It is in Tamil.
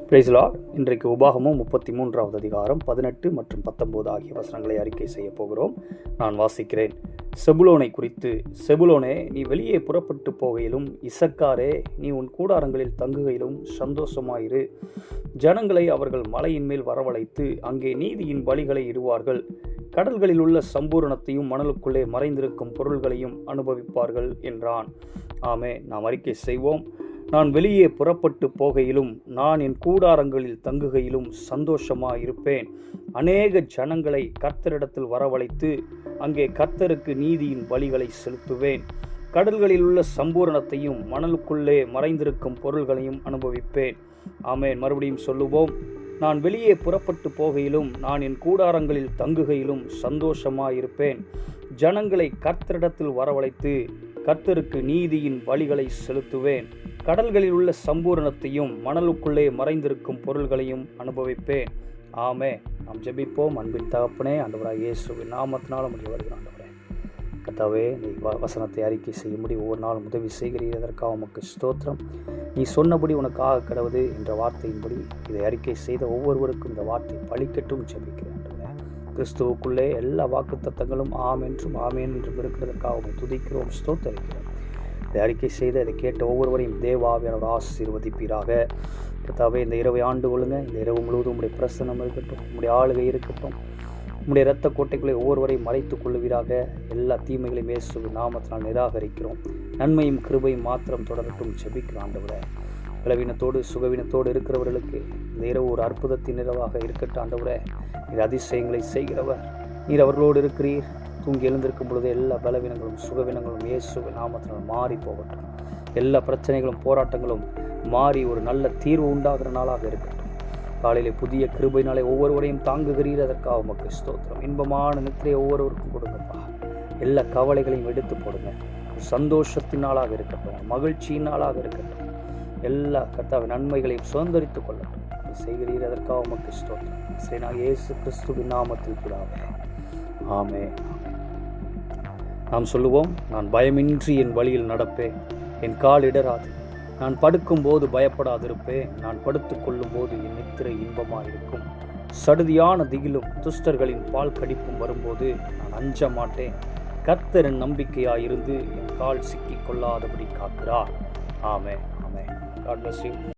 Price Lord. இன்றைக்கு உபாகமம் 33வது அதிகாரம் 18 மற்றும் 19 ஆகிய வசனங்களை அறிக்கை செய்ய போகிறோம். நான் வாசிக்கிறேன். செபுலோனை குறித்து, செபுலோனே, நீ வெளியே புறப்பட்டு போகையிலும், இசக்காரே, நீ உன் கூடாரங்களில் தங்குகையிலும் சந்தோஷமாயிரு. ஜனங்களை அவர்கள் மலையின் மேல் வரவழைத்து அங்கே நீதியின் பலிகளை இடுவார்கள். கடல்களில் உள்ள சம்பூரணத்தையும் மணலுக்குள்ளே மறைந்திருக்கும் பொருள்களையும் அனுபவிப்பார்கள் என்றான். ஆமே. நாம் அறிக்கை செய்வோம். நான் வெளியே புறப்பட்டு போகையிலும், நான் என் கூடாரங்களில் தங்குகையிலும் சந்தோஷமாயிருப்பேன். அநேக ஜனங்களை கர்த்தரிடத்தில் வரவழைத்து அங்கே கர்த்தருக்கு நீதியின் பலிகளை செலுத்துவேன். கடல்களில் உள்ள சம்பூரணத்தையும் மணலுக்குள்ளே மறைந்திருக்கும் பொருள்களையும் அனுபவிப்பேன். ஆமேன். மறுபடியும் சொல்லுவோம். நான் வெளியே புறப்பட்டு போகையிலும், நான் என் கூடாரங்களில் தங்குகையிலும் சந்தோஷமாயிருப்பேன். ஜனங்களை கர்த்தரிடத்தில் வரவழைத்து கர்த்தருக்கு நீதியின் பலிகளை செலுத்துவேன். கடல்களில் உள்ள சம்பூரணத்தையும் மணலுக்குள்ளே மறைந்திருக்கும் பொருள்களையும் அனுபவிப்பேன். ஆமே. நாம் ஜெபிப்போம். அன்பின் தகப்பனே, ஆண்டவராகிய இயேசுவின் நாமத்தினால் உம்முடைய வருகிற ஆண்டவரே, கர்த்தாவே, நீ வசனத்தை அறிக்கை செய்யும்படி ஒவ்வொரு நாளும் உதவி செய்கிறீர். அதற்காக உமக்கு ஸ்தோத்திரம். நீ சொன்னபடி உனக்காக கடவுது என்ற வார்த்தையின்படி இதை அறிக்கை செய்த ஒவ்வொருவருக்கும் இந்த வார்த்தை பலிக்கட்டும் ஜெபிக்கிறேன். கிறிஸ்துவுக்குள்ளே எல்லா வாக்குத்தத்தங்களும் ஆம் என்றும் ஆமேன் என்றும் இருக்கிறதற்காக உம்மை துதிக்கிறோம், ஸ்தோத்தரிக்கிறோம். இதை அறிக்கை செய்த இதை கேட்ட ஒவ்வொருவரையும் தேவாவியனோட ஆசீர்வதிப்பீராக. கர்த்தாவே, இந்த இரவை ஆண்டு கொள்ளுங்க. இந்த இரவு முழுவதும் உம்முடைய பிரசன்னம் இருக்கட்டும், உம்முடைய ஆளுகை இருக்கட்டும். உம்முடைய இரத்த கோட்டைக்குள்ளே ஒவ்வொருவரையும் மறைத்துக் கொள்ளுவீராக. எல்லா தீமைகளையும் இயேசுவின் நாமத்தினால் நிராகரிக்கிறோம். நன்மையும் கிருபையும் மாத்திரம் தொடரட்டும் ஜெபிக்கிறோம். ஆண்டவரே, பலவீனத்தோடு சுகவீனத்தோடு இருக்கிறவர்களுக்கு இந்த இரவு ஒரு அற்புதத்தின் இரவாக இருக்கட்டும். ஆண்டவரே, நீர் அதிசயங்களை செய்கிறவர். நீர் அவர்களோடு இருக்கிறீர். தூங்கி எழுந்திருக்கும் பொழுது எல்லா பலவீனங்களும் சுகவீனங்களும் இயேசுவின் நாமத்தினால் மாறி போகட்டும். எல்லா பிரச்சனைகளும் போராட்டங்களும் மாறி ஒரு நல்ல தீர்வு உண்டாகிற நாளாக இருக்கட்டும். காலையிலே புதிய கிருபையினாலே ஒவ்வொருவரையும் தாங்குகிறீர். அதற்காக உமக்கு ஸ்தோத்திரம். இன்பமான நித்திரையை ஒவ்வொருவருக்கும் கொடுங்கப்பா. எல்லா கவலைகளையும் எடுத்து போடுங்க. சந்தோஷத்தின் நாளாக இருக்கட்டும், மகிழ்ச்சியின் நாளாக இருக்கட்டும். எல்லா கர்த்தாவின் நன்மைகளையும் சுதந்திரித்துக் கொள்ளட்டும். செய்கிறீர். அதற்காக உமக்கு ஸ்தோத்திரம். நான் இயேசு கிறிஸ்துவின் நாமத்தில் பிதாவே, ஆமே. நாம் சொல்லுவோம். நான் பயமின்றி என் வழியில் நடப்பேன், என் கால் இடராது. நான் படுக்கும்போது பயப்படாதிருப்பேன், நான் படுத்துக் கொள்ளும் போது என் நித்திரை இன்பமாயிருக்கும். சடுதியான திகிலும் துஷ்டர்களின் பால் கடிப்பும் வரும்போது நான் அஞ்ச மாட்டேன். கர்த்தர் என் நம்பிக்கையாயிருந்து என் கால் சிக்கிக் கொள்ளாதபடி காக்கிறார். ஆமே. ஆமே. God bless you.